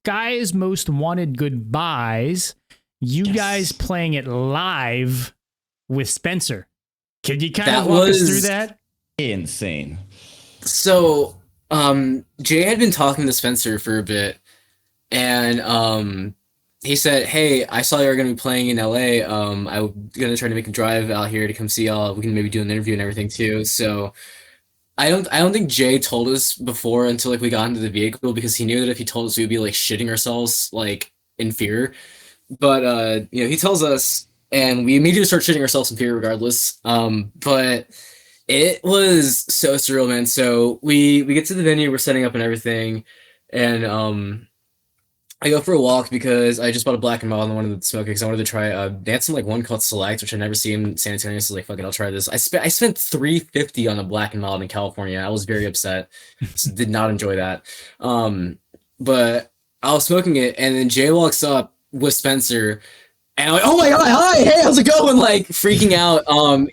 Guys Most Wanted Goodbyes. You guys playing it live with Spencer. Can you kind of walk us through that? Insane. So, Jay had been talking to Spencer for a bit, and he said, "Hey, I saw you were gonna be playing in LA. I'm gonna try to make a drive out here to come see y'all. We can maybe do an interview and everything too." So, I don't think Jay told us before until like we got into the vehicle because he knew that if he told us we'd be like shitting ourselves like in fear. But he tells us, and we immediately start shitting ourselves in fear regardless. But it was so surreal, man. So we get to the venue, we're setting up and everything, and I go for a walk because I just bought a black and mild and I wanted to smoke it because I wanted to try they had some like one called Select, which I never seen in San Antonio, so like fuck it, I'll try this. I spent $350 on a black and mild in California. I was very upset. Did not enjoy that. But I was smoking it and then Jay walks up with Spencer and I'm like, oh my god, hi, hey, how's it going? Like freaking out.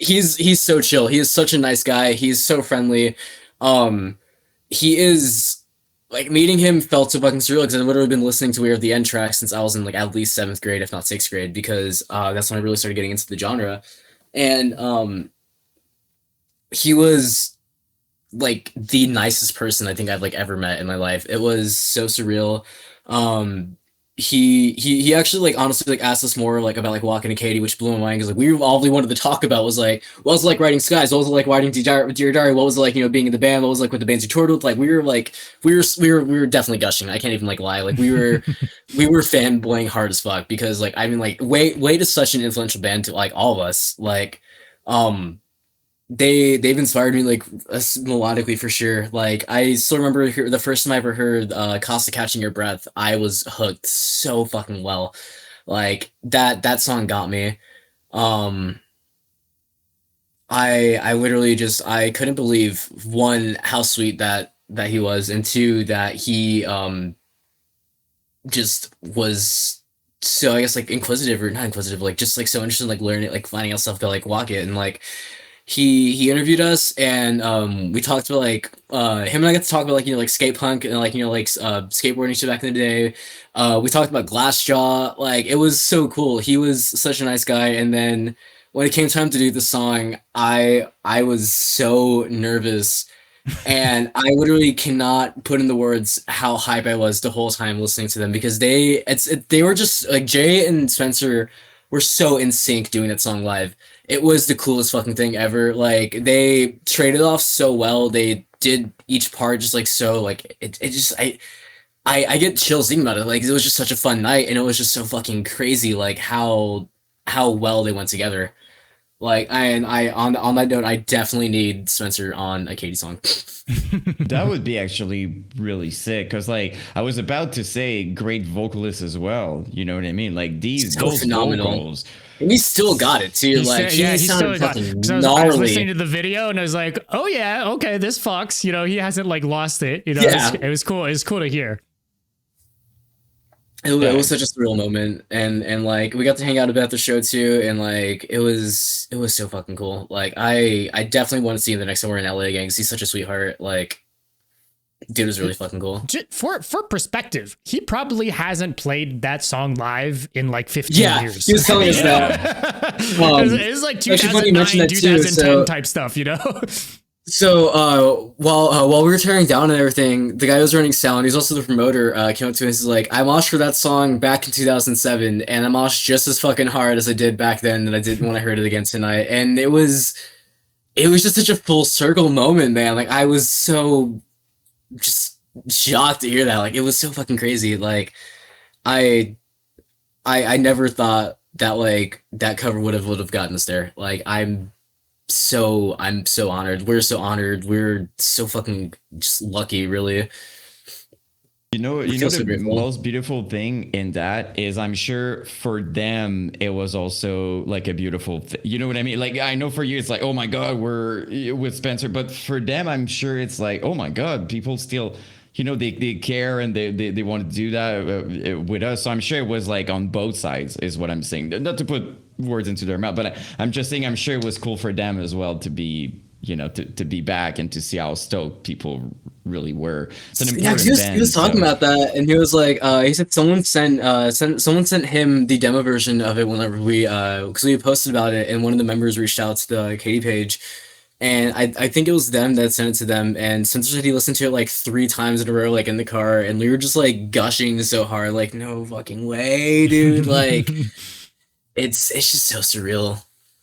He's so chill. He is such a nice guy. He's so friendly. He is like meeting him felt so fucking surreal because I've literally been listening to We Are the End track since I was in like at least 7th grade, if not 6th grade, because that's when I really started getting into the genre. And he was like the nicest person I think I've like ever met in my life. It was so surreal. He actually like honestly like asked us more like about like Wocket and Katy, which blew my mind because like all we wanted to talk about was like what was it like writing Skies, what was it like writing Dear Diary, what was it like being in the band, what was it like with the bands you toured with. Like we were definitely gushing. I can't even like lie. Like we were fanboying hard as fuck because like I mean like Wait is such an influential band to like all of us. Like they've inspired me like melodically for sure. Like I still remember the first time I ever heard Costa Catching Your Breath. I was hooked so fucking well. Like that song got me. I literally just I couldn't believe one how sweet that he was, and two that he just was so I guess like inquisitive or not inquisitive, like just like so interested in like learning, like finding out stuff about like Wocket. And like he interviewed us and we talked about like him and I got to talk about like like skate punk and like like skateboarding shit back in the day. We talked about Glassjaw. Like it was so cool. He was such a nice guy. And then when it came time to do the song, I was so nervous and I literally cannot put in the words how hype I was the whole time listening to them because they were just like Jay and Spencer were so in sync doing that song live. It was the coolest fucking thing ever. Like they traded off so well. They did each part just like so like it just I get chills thinking about it. Like it was just such a fun night and it was just so fucking crazy like how well they went together. Like I on that note, I definitely need Spencer on a Katy song. That would be actually really sick because like I was about to say great vocalist as well. You know what I mean? Like those phenomenal vocals. And he still got it too. He sounded fucking gnarly. I was listening to the video and I was like, oh yeah, okay, this fucks. He hasn't like lost it. Yeah. It was cool. It was cool to hear. It was such a surreal moment, and like we got to hang out a bit at the show too, and like it was so fucking cool. Like I definitely want to see him the next time we're in LA again because he's such a sweetheart. Like dude was really fucking cool. For perspective, he probably hasn't played that song live in like 15 years. He was telling us that. It's like 2009, 2010 type stuff, So while we were tearing down and everything, the guy who was running sound, he's also the promoter, came up to us and was like, I moshed for that song back in 2007, and I moshed just as fucking hard as I did back then that I did when I heard it again tonight. And it was just such a full circle moment, man. Like I was so just shocked to hear that. Like it was so fucking crazy. Like I never thought that like that cover would have gotten us there. Like I'm so honored. We're so honored. We're so fucking just lucky, really. The most beautiful thing in that is I'm sure for them it was also like a beautiful you know what I mean? Like I know for you it's like, oh my god, we're with Spencer, but for them I'm sure it's like, oh my god, people still they care and they want to do that with us. So I'm sure it was like on both sides is what I'm saying. Not to put words into their mouth, but I'm just saying I'm sure it was cool for them as well to be to be back and to see how stoked people really were. It's an Yeah, important 'cause band. he was talking so- about that, and he was like, he said someone sent him the demo version of it whenever because we posted about it, and one of the members reached out to the Katy page, and I think it was them that sent it to them, and Spencer said he listened to it like 3 times in a row, like in the car, and we were just like gushing so hard, like no fucking way, dude, like it's just so surreal.